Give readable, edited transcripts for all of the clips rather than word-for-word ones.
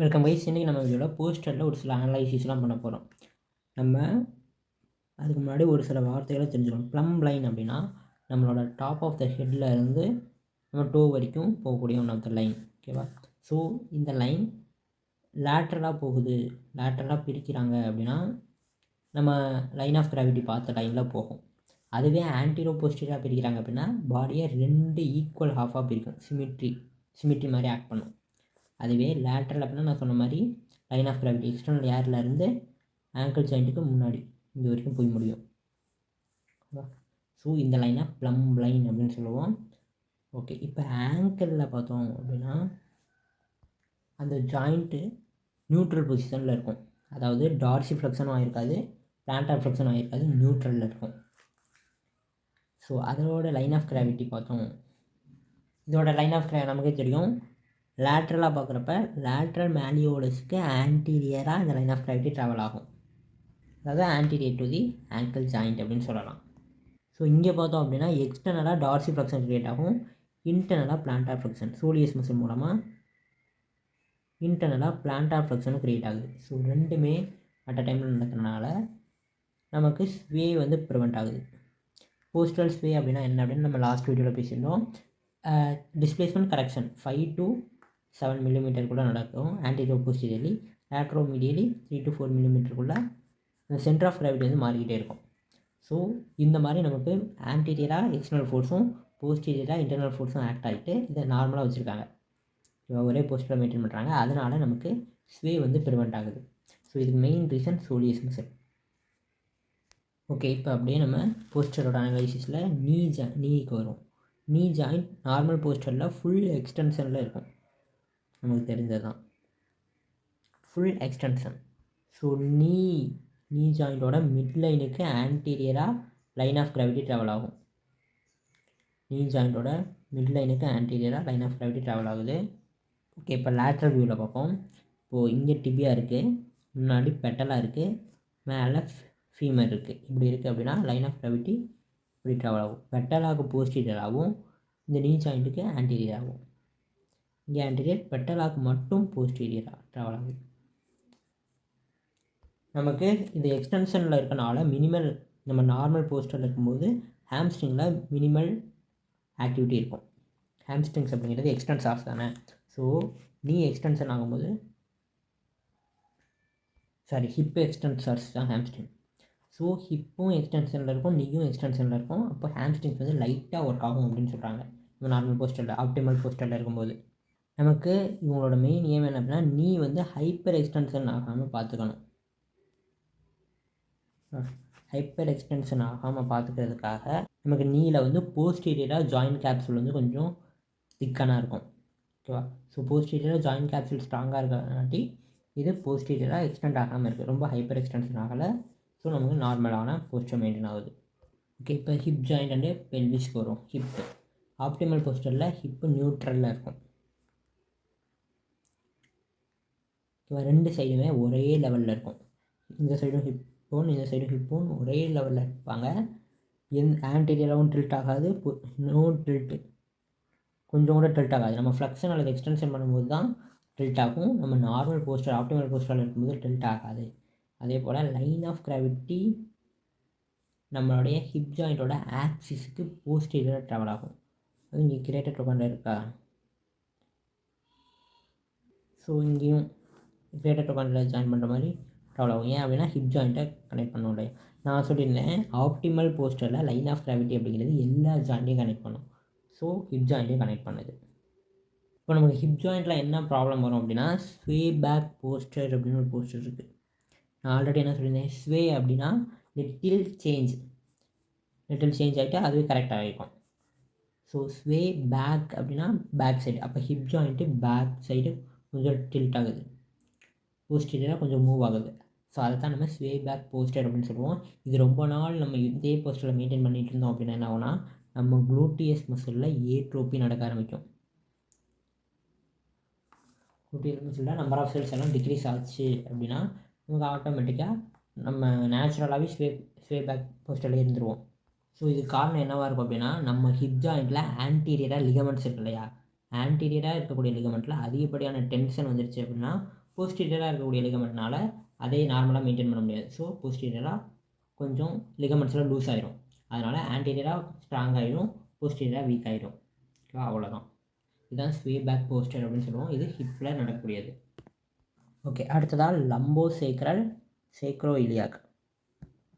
Welcome guys. இன்றைக்கி நம்ம வீடியோவில் போஸ்டரில் ஒரு சில அனலைசிஸ்லாம் பண்ண போகிறோம். நம்ம அதுக்கு முன்னாடி ஒரு சில வார்த்தைகளை தெரிஞ்சுக்கணும். ப்ளம் லைன் அப்படின்னா நம்மளோட டாப் ஆஃப் த ஹெட்டில் இருந்து நம்ம டோ வரைக்கும் போகக்கூடிய ஒன் ஆஃப் த லைன். ஓகேவா? ஸோ இந்த லைன் லேட்ரலாக போகுது, லேட்ரலாக பிரிக்கிறாங்க அப்படின்னா நம்ம லைன் ஆஃப் கிராவிட்டி பார்த்த லைனில் போகும். அதுவே ஆன்டிரோ போஸ்டீரியாக பிரிக்கிறாங்க அப்படின்னா பாடியை 2 ஈக்குவல் ஹாஃபாக பிரிக்கும். சிமிட்ரி மாதிரி ஆக்ட் பண்ணும். அதுவே லேட்ரல் அப்படின்னா நான் சொன்ன மாதிரி லைன் ஆஃப் கிராவிட்டி எக்ஸ்டர்னல் ஏர்லேருந்து ஆங்கிள் ஜாயிண்ட்டுக்கு முன்னாடி இங்கே வரைக்கும் போய் முடியும். ஸோ இந்த லைனை ப்ளம் லைன் அப்படின்னு சொல்லுவோம். ஓகே, இப்போ ஆங்கிளில் பார்த்தோம் அப்படின்னா அந்த ஜாயிண்ட்டு நியூட்ரல் பொசிஷனில் இருக்கும். அதாவது டார்சி ஃப்ளெக்ஷனும் ஆகிருக்காது, பிளான்டார் ஃப்ளெக்ஷனும் ஆகிருக்காது, நியூட்ரலில் இருக்கும். ஸோ அதோட லைன் ஆஃப் கிராவிட்டி பார்த்தோம். இதோட லைன் ஆஃப் நமக்கே தெரியும். லேட்ரலாக பார்க்குறப்ப லேட்ரல் மேலியோலஸ்க்கு ஆன்டீரியராக இந்த லைன் ஆஃப் கிராவிட்டி ட்ராவல் ஆகும். அதாவது anterior to the angle joint அப்படின்னு சொல்லலாம். ஸோ இங்கே பார்த்தோம் அப்படின்னா எக்ஸ்டர்னலாக டார்சி ஃப்ளெக்ஷன் க்ரியேட் ஆகும், இன்டர்னலாக பிளான்டார் ஃப்ளெக்ஷன் சோலியஸ் மசில் மூலமாக இன்டர்னலாக பிளான்டார் ஃப்ளெக்ஷனும் க்ரியேட் ஆகுது. ஸோ ரெண்டுமே அட் அ டைமில் நடக்கிறதுனால நமக்கு ஸ்வே வந்து ப்ரிவெண்ட் ஆகுது. போஸ்டல் ஸ்வே அப்படின்னா என்ன அப்படின்னு நம்ம லாஸ்ட் வீடியோவில் பேசியிருந்தோம். டிஸ்பிளேஸ்மெண்ட் கரெக்ஷன் 5 to 7 மில்லிமீட்டருக்குள்ளே நடக்கும். ஆன்டீரியோ போஸ்டீரியர்லி, லேட்ரோ மீடியலி 3 to 4 மில்லிமீட்டருக்குள்ளே அந்த சென்டர் ஆஃப் கிராவிட்டி வந்து மாறிக்கிட்டே இருக்கும். ஸோ இந்த மாதிரி நமக்கு ஆன்டீரியராக எக்ஸ்டர்னல் ஃபோர்ஸும் போஸ்டீரியராக இன்டர்னல் ஃபோர்ஸும் ஆக்ட் ஆகிட்டு இதை நார்மலாக வச்சுருக்காங்க. ஒரே போஸ்டரில் மெயின்டைன் பண்ணுறாங்க. அதனால் நமக்கு ஸ்வே வந்து ப்ரிவெண்ட் ஆகுது. ஸோ இதுக்கு main reason soleus muscle. Okay, இப்போ அப்படியே நம்ம போஸ்டரோட அனலைசிஸில் நீக்கு வரும். நீ ஜாயிண்ட் நார்மல் போஸ்டரில் ஃபுல் எக்ஸ்டென்ஷனில் இருக்கும், நமக்கு தெரிஞ்சது தான் ஃபுல் எக்ஸ்டென்ஷன். ஸோ நீ ஜாயிண்ட்டோட மிட் லைனுக்கு ஆன்டீரியராக லைன் ஆஃப் கிராவிட்டி ட்ராவல் ஆகும். நீ ஜாயிண்ட்டோட மிட் லைனுக்கு ஆன்டீரியராக லைன் ஆஃப் கிராவிட்டி ட்ராவல் ஆகுது. ஓகே, இப்போ லேட்ரல் வியூவில் பார்ப்போம். இப்போது இங்கே டிபியா இருக்குது, முன்னாடி பெட்டலாக இருக்குது, மேலே ஃபீமர் இருக்குது. இப்படி இருக்குது அப்படின்னா லைன் ஆஃப் கிராவிட்டி இப்படி ட்ராவல் ஆகும். பெட்டலாக போஸ்டீரியராகவும் இந்த நீ ஜாயிண்ட்டுக்கு ஆன்டீரியராகும். இங்கே ஆன்டீரியர், பெட்டலாக மட்டும் போஸ்டீரியராக ட்ராவல் ஆகுது. நமக்கு இது எக்ஸ்டென்ஷனில் இருக்கனால மினிமல், நம்ம நார்மல் போஸ்டரில் இருக்கும்போது ஹாம்ஸ்ட்ரிங்கில் மினிமல் ஆக்டிவிட்டி இருக்கும். ஹாம்ஸ்ட்ரிங்ஸ் அப்படிங்கிறது எக்ஸ்டென்ஸ் ஆஃப் தானே. ஸோ நீ எக்ஸ்டென்ஷன் ஆகும்போது ஹிப் எக்ஸ்டென்சர்ஸ் தான் ஹாம்ஸ்ட்ரிங். ஸோ ஹிப்பும் எக்ஸ்டென்ஷனில் இருக்கும், நீயும் எக்ஸ்டென்ஷனில் இருக்கும். அப்போ ஹாம்ஸ்ட்ரிங்ஸ் வந்து லைட்டாக ஒர்க் ஆகும் அப்படின்னு சொல்கிறாங்க. நம்ம நார்மல் போஸ்டரில் ஆப்டிமல் போஸ்டரில் இருக்கும்போது நமக்கு இவங்களோட மெயின் ஏம் என்ன அப்படின்னா நீ வந்து ஹைப்பர் எக்ஸ்டென்ஷன் ஆகாமல் பார்த்துக்கணும். ஹைப்பர் எக்ஸ்டென்ஷன் ஆகாமல் பார்த்துக்கிறதுக்காக நமக்கு நீல வந்து போஸ்டீரியராக ஜாயிண்ட் கேப்சூல் வந்து கொஞ்சம் திக்கான இருக்கும். ஓகேவா? ஸோ போஸ்டீரியராக ஜாயிண்ட் கேப்சூல் ஸ்ட்ராங்காக இருக்கிறனாட்டி இது போஸ்டீரியராக எக்ஸ்டெண்ட் ஆகாமல் இருக்குது, ரொம்ப ஹைப்பர் எக்ஸ்டென்ஷன் ஆகலை. ஸோ நமக்கு நார்மலான போஸ்டர் மெயின்டைன் ஆகுது. ஓகே, இப்போ ஹிப் ஜாயிண்ட் அண்டு பெல்விஸ்க்கு வரும். ஹிப்பு ஆப்டிமல் போஸ்டரில் ஹிப்பு நியூட்ரலில் இருக்கும். ஓகேவா? ரெண்டு சைடுமே ஒரே லெவலில் இருக்கும். இந்த சைடும் ஹிப் போன், இந்த சைடும் ஹிப் போன் ஒரே லெவலில் இருப்பாங்க. ஆன்டீரியராகவும் டில்ட் ஆகாது, நோ டில்ட்டு, கொஞ்சம் கூட டில்ட் ஆகாது. நம்ம ஃப்ளெக்ஷன் அல்லது எக்ஸ்டென்ஷன் பண்ணும்போது தான் டில்ட் ஆகும். நம்ம நார்மல் போஸ்டர் ஆப்டிமல் போஸ்டரில் இருக்கும்போது டில்ட் ஆகாது. அதே போல் லைன் ஆஃப் கிராவிட்டி நம்மளுடைய ஹிப் ஜாயிண்ட்டோட ஆக்சிஸுக்கு போஸ்டீரியராக ட்ராவல் ஆகும். அது இங்கே கிரேட்டர் டொகாண்டா இருக்கா? ஸோ இங்கேயும் கிரேட்டர் டொகாண்டில் ஜாயின் பண்ணுற மாதிரி ட்ராவல் ஆகும். ஏன் அப்படின்னா ஹிப் ஜாயிண்ட்டை கனெக்ட் பண்ண முடியும். நான் சொல்லியிருந்தேன் ஆப்டிமல் போஸ்டரில் லைன் ஆஃப் கிராவிட்டி அப்படிங்கிறது எல்லா ஜாயிண்ட்டையும் கனெக்ட் பண்ணும். ஸோ ஹிப் ஜாயிண்ட்டையும் கனெக்ட் பண்ணுது. இப்போ நமக்கு ஹிப் ஜாயிண்ட்டில் என்ன ப்ராப்ளம் வரும் அப்படின்னா ஸ்வே பேக் போஸ்டர் அப்படின்னு ஒரு போஸ்டர் இருக்குது. நான் ஆல்ரெடி என்ன சொல்லியிருந்தேன், ஸ்வே அப்படின்னா லிட்டில் சேஞ்ச் ஆகிட்டு அதுவே கரெக்டாக இருக்கும். ஸோ ஸ்வே பேக் அப்படின்னா பேக் சைடு. அப்போ ஹிப் ஜாயிண்ட்டு பேக் சைடு கொஞ்சம் டில்ட் ஆகுது, போஸ்டீரியராக கொஞ்சம் மூவ் ஆகுது. ஸோ அதை தான் நம்ம ஸ்வே பேக் போஸ்டர் அப்படின்னு சொல்லுவோம். இது ரொம்ப நாள் நம்ம இதே போஸ்டரில் மெயின்டைன் பண்ணிகிட்டு இருந்தோம் அப்படின்னா என்ன ஆகும்னா நம்ம குளூட்டியஸ் மசிலில் ஏட்ரோபி நடக்க ஆரம்பிக்கும். குளூட்டியஸ் மசிலில் நம்பர் ஆஃப் செல்ஸ் எல்லாம் டிக்ரீஸ் ஆச்சு அப்படின்னா நமக்கு ஆட்டோமேட்டிக்காக நம்ம நேச்சுரலாகவே ஸ்வே பேக் போஸ்டரில் இருந்துருவோம். ஸோ இது காரணம் என்னவாக இருக்கும் அப்படின்னா நம்ம ஹிப் ஜாயிண்ட்டில் ஆன்டீரியராக லிகமெண்ட்ஸ் இருக்கு இல்லையா, ஆன்டீரியராக இருக்கக்கூடிய லிகமெண்ட்டில் அதிகப்படியான டென்ஷன் வந்துருச்சு அப்படின்னா போஸ்டீரியராக இருக்கக்கூடிய லிகமெண்ட்னால அதே நார்மலாக மெயின்டைன் பண்ண முடியாது. ஸோ போஸ்டீரியராக கொஞ்சம் லிகமெண்ட்ஸ்லாம் லூஸ் ஆயிரும். அதனால் ஆன்டீரியராக ஸ்ட்ராங் ஆகிடும், போஸ்டீரியராக வீக் ஆகிடும். ஓகேவா, அவ்வளோதான். இதுதான் ஸ்வே பேக் போஸ்டர் அப்படின்னு சொல்லுவோம். இது ஹிப்பில் நடக்கக்கூடியது. ஓகே, அடுத்ததாக லம்போ சேக்ரல் சேக்ரோ இலியாக்.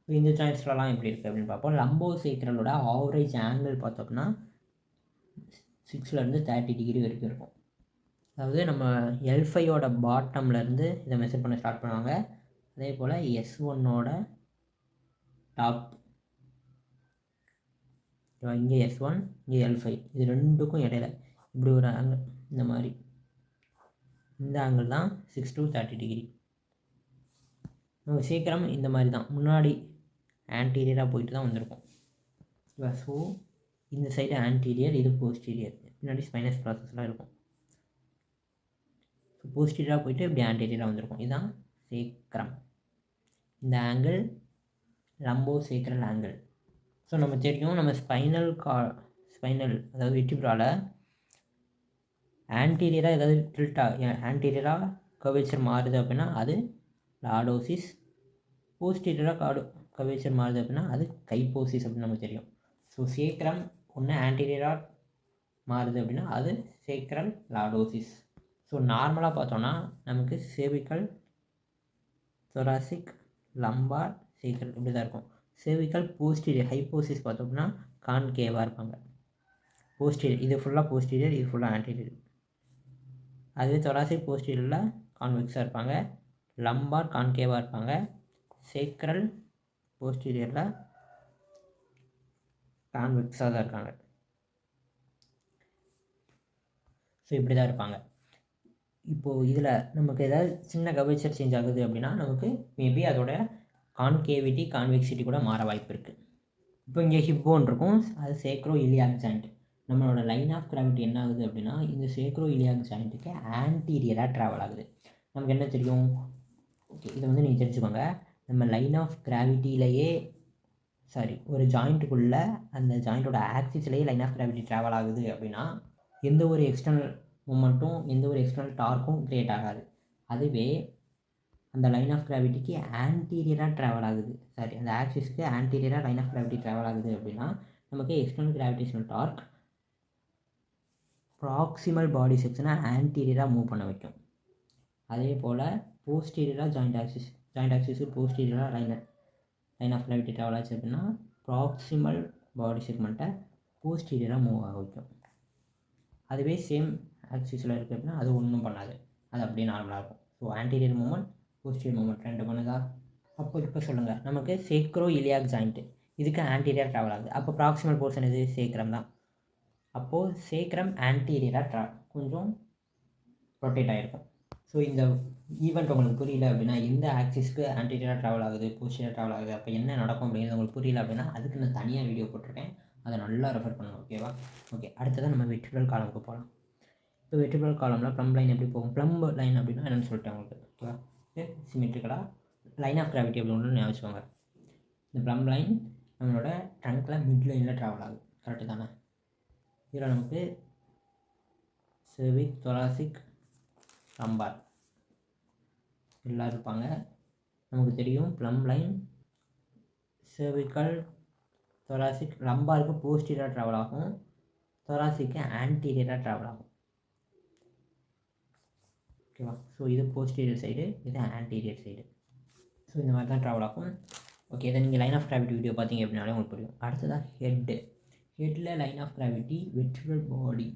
இந்த ஜாயின்ஸ்லாம் எப்படி இருக்குது அப்படின்னு பார்ப்போம். லம்போ சேக்ரலோட ஆவரேஜ் ஆங்கிள் பார்த்தோம்னா 6லேருந்து 30 டிகிரி வரைக்கும் இருக்கும். அதாவது நம்ம L5ஓட பாட்டம்லேருந்து இதை மெஷர் பண்ண ஸ்டார்ட் பண்ணுவாங்க. அதே போல் S1ஓட டாப், இங்கே S1 இங்கே L5, இது ரெண்டுக்கும் இடையில இப்படி ஒரு ஆங்கிள், இந்த மாதிரி இந்த ஆங்கிள் தான் 6 to 30 டிகிரி. நம்ம சீக்கிரம் இந்த மாதிரி தான் முன்னாடி ஆன்டீரியராக போயிட்டு தான் வந்திருக்கும். ஸோ இந்த சைடு ஆன்டீரியர், இது போஸ்டீரியர், பின்னாடி ஸ்பைனஸ் ப்ராசஸ்லாம் இருக்கும். ஸோ போஸ்டீரியராக போயிட்டு இப்படி ஆன்டீரியராக வந்திருக்கும். இதுதான் சேக்ரம். இந்த ஆங்கிள் லம்போ சேக்ரல் ஆங்கிள். ஸோ நம்ம தெரியும், நம்ம ஸ்பைனல் அதாவது வெர்டிப்ரால ஆன்டீரியராக ஏதாவது ஆன்டீரியராக கர்வேச்சர் மாறுது அப்படின்னா அது லார்டோசிஸ், போஸ்டீரியராக கர்வேச்சர் மாறுது அப்படின்னா அது கைப்போசிஸ் அப்படின்னு நமக்கு தெரியும். ஸோ சேக்ரம் ஒன்று ஆன்டீரியராக மாறுது அப்படின்னா அது சேக்ரல் லார்டோசிஸ். ஸோ நார்மலாக பார்த்தோன்னா நமக்கு சேவிக்கல், தொராசிக், லம்பார், சேக்ரல் இப்படி தான் இருக்கும். சேவிக்கல் போஸ்டீரியர் ஹைப்போசிஸ் பார்த்தோம்னா கான்கேவாக இருப்பாங்க. போஸ்டீரியர் இது ஃபுல்லாக போஸ்டீரியர், இது ஃபுல்லாக ஆன்டீரியர். அதுவே தொராசிக் போஸ்டீரியரில் கான்வெக்ஸாக இருப்பாங்க, லம்பார் கான்கேவாக இருப்பாங்க, சேக்ரல் போஸ்டீரியரில் கான்வெக்ஸாக தான் இருக்காங்க. ஸோ இப்படி தான் இருப்பாங்க. இப்போது இதில் நமக்கு ஏதாவது சின்ன கர்வேச்சர் சேஞ்ச் ஆகுது அப்படின்னா நமக்கு மேபி அதோட கான்கேவிட்டி கான்வெக்சிட்டி கூட மாற வாய்ப்பு இருக்குது. இப்போ இங்கே ஹிப்போன் இருக்கும், அது சேக்ரோ இலியாக் ஜாயிண்ட். நம்மளோட லைன் ஆஃப் கிராவிட்டி என்ன ஆகுது அப்படின்னா இந்த சேக்ரோ இலியாக் ஜாயிண்ட்டுக்கு ஆன்டீரியராக ட்ராவல் ஆகுது. நமக்கு என்ன தெரியும், ஓகே இதை வந்து நீங்கள் தெரிஞ்சுக்கோங்க. நம்ம லைன் ஆஃப் கிராவிட்டியிலேயே ஒரு ஜாயிண்ட்டுக்குள்ளே அந்த ஜாயிண்ட்டோட ஆக்சிஸ்லேயே லைன் ஆஃப் கிராவிட்டி ட்ராவல் ஆகுது அப்படின்னா எந்த ஒரு எக்ஸ்டர்னல் மூமெண்ட்டும் எந்த ஒரு எக்ஸ்டர்னல் டார்க்கும் க்ரியேட் ஆகாது. அதுவே அந்த லைன் ஆஃப் கிராவிட்டிக்கு ஆன்டீரியராக ட்ராவல் ஆகுது, அந்த ஆக்சிஸ்க்கு ஆன்டீரியராக லைன் ஆஃப் கிராவிட்டி ட்ராவல் ஆகுது அப்படின்னா நமக்கு external gravitational torque proximal body செக்ஷனை ஆன்டீரியராக மூவ் பண்ண வைக்கும். அதே போல் போஸ்டீரியராக ஜாயிண்ட் ஆக்சிஸுக்கு போஸ்டீரியராக லைன் ஆஃப் கிராவிட்டி ட்ராவல் ஆச்சு அப்படின்னா ப்ராக்சிமல் பாடி செக்மெண்ட்டை போஸ்டீரியராக மூவ் ஆக வைக்கும். அதுவே சேம் ஆக்சிஸில் இருக்குது அப்படின்னா அது ஒன்றும் பண்ணாது, அது அப்படியே நார்மலாக இருக்கும். So anterior movement, posterior movement ரெண்டு பண்ணுதா. அப்போ இப்போ சொல்லுங்கள், நமக்கு சேக்ரோ இலியாக் ஜாயிண்ட்டு இதுக்கு ஆன்டீரியர் ட்ராவல் ஆகுது. அப்போ ப்ராக்சிமல் போர்ஷன் இது சேக்ரம் தான். அப்போது சேக்ரம் ஆன்டீரியராக கொஞ்சம் ரொட்டேட் ஆகிருக்கும். ஸோ இந்த ஈவெண்ட் உங்களுக்கு புரியல அப்படின்னா எந்த ஆக்சிஸ்க்கு ஆன்டீரியராக ட்ராவல் ஆகுது, போஸ்டீரியராக ட்ராவல் ஆகுது, அப்போ என்ன நடக்கும் அப்படிங்கிறது உங்களுக்கு புரியல அப்படின்னா அதுக்கு நான் தனியாக வீடியோ போட்டிருக்கேன், அதை நல்லா ரெஃபர் பண்ணுங்கள். ஓகேவா? ஓகே, அடுத்ததான் நம்ம வெர்டிபிரல் காலமுக்கு போகலாம். இப்போ வெர்டிபிரல் காலமில் ப்ளம்ப் லைன் எப்படி போகும்? ப்ளம்ப் லைன் அப்படின்னா என்னென்னு சொல்லிட்டேன் உங்களுக்கு. ஓகேவா? சிமெட்ரிக்கலாக லைன் ஆஃப் கிராவிட்டி அப்படி ஒன்று ஞாபகம். இந்த ப்ளம்ப் லைன் நம்மளோட ட்ரங்க்கில் மிட் லைனில் ட்ராவல் ஆகுது, கரெக்டு தானே? இதில் நமக்கு செர்விக், தொராசிக், லம்பார் எல்லாம் இருப்பாங்க. நமக்கு தெரியும் ப்ளம்ப் லைன் செர்விக்கல், தொராசிக், லம்பாருக்கு போஸ்டீரியராக ட்ராவல் ஆகும், தொராசிக்கு ஆன்டீரியராக ட்ராவல் ஆகும். ஓகேவா? ஸோ இது போஸ்டீரியர் சைடு, இது ஆன்டீரியர் சைடு. ஸோ இந்த மாதிரி தான் ட்ராவல் ஆகும். ஓகே, இதை நீங்கள் லைன் ஆஃப் கிராவிட்டி வீடியோ பார்த்தீங்க அப்படின்னாலே உங்களுக்கு புரியும். அடுத்ததான் ஹெட்டில் லைன் ஆஃப் கிராவிட்டி வெர்டிபிரல் பாடி,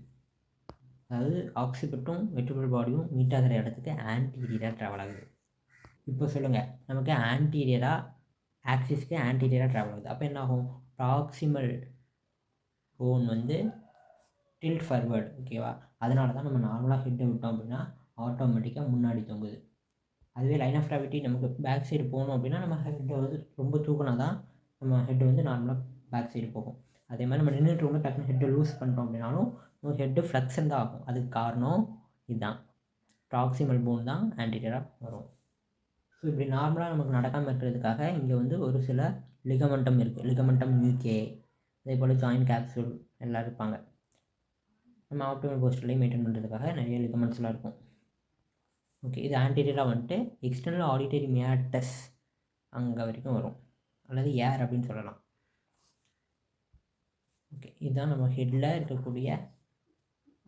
அதாவது ஆக்சிபிட்டும் வெர்டிபிரல் பாடியும் மீட் ஆகிற இடத்துக்கு ஆன்டீரியராக ட்ராவல் ஆகுது. இப்போ சொல்லுங்கள், நமக்கு ஆன்டீரியராக ஆக்சிஸ்க்கு ஆன்டீரியராக ட்ராவல் ஆகுது. அப்போ என்ன ஆகும்? ப்ராக்சிமல் போன் வந்து டில்ட் ஃபார்வர்டு. ஓகேவா? அதனால தான் நம்ம நார்மலாக ஹெட்டை விட்டோம் அப்படின்னா ஆட்டோமேட்டிக்காக முன்னாடி தொங்குது. அதுவே லைன் ஆஃப் கிராவிட்டி நமக்கு பேக் சைடு போகணும் அப்படின்னா நம்ம ஹெட்டை வந்து ரொம்ப தூக்கினா தான் நம்ம ஹெட்டு வந்து நார்மலாக பேக் சைடு போகும். அதே மாதிரி நம்ம நின்றுட்டு ரொம்ப டக்குனு ஹெட்டை லூஸ் பண்ணிட்டோம் அப்படின்னாலும் நம்ம ஹெட்டு ஃப்ளெக்ஷன் தான் ஆகும். அதுக்கு காரணம் இதுதான், ப்ராக்சிமல் போன் தான் ஆன்டீரியராக வரும். ஸோ இப்படி நார்மலாக நமக்கு நடக்காமல் இருக்கிறதுக்காக இங்கே வந்து ஒரு சில லிகமெண்டம் இருக்குது. லிகமெண்டம் யூகே, அதே போல் ஜாயிண்ட் கேப்சூல் எல்லாம் இருப்பாங்க. நம்ம ஆப்டிமல் போஸ்டர்லேயும் மெயின்டைன் பண்ணுறதுக்காக நிறைய லிகமெண்ட்ஸ்லாம் இருக்கும். ஓகே, இது ஆன்டீரியராக வந்துட்டு எக்ஸ்டர்னல் ஆடிட்டரி மியாட்டஸ் அங்கே வரைக்கும் வரும், அல்லது ஏர் அப்படின்னு சொல்லலாம். ஓகே, இதுதான் நம்ம ஹெட்டில் இருக்கக்கூடிய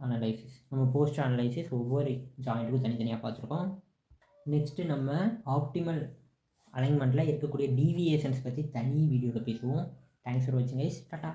அனலைசிஸ். நம்ம போஸ்ட் அனலைசிஸ் ஒவ்வொரு ஜாயிண்ட்டுக்கும் தனித்தனியாக பார்த்துருக்கோம். நெக்ஸ்ட்டு நம்ம ஆப்டிமல் அலைன்மெண்ட்டில் இருக்கக்கூடிய டீவியேஷன்ஸ் பற்றி தனி வீடியோவில் பேசுவோம். தேங்க்ஸ் ஃபார் வாட்சிங் கைஸ். டாடா.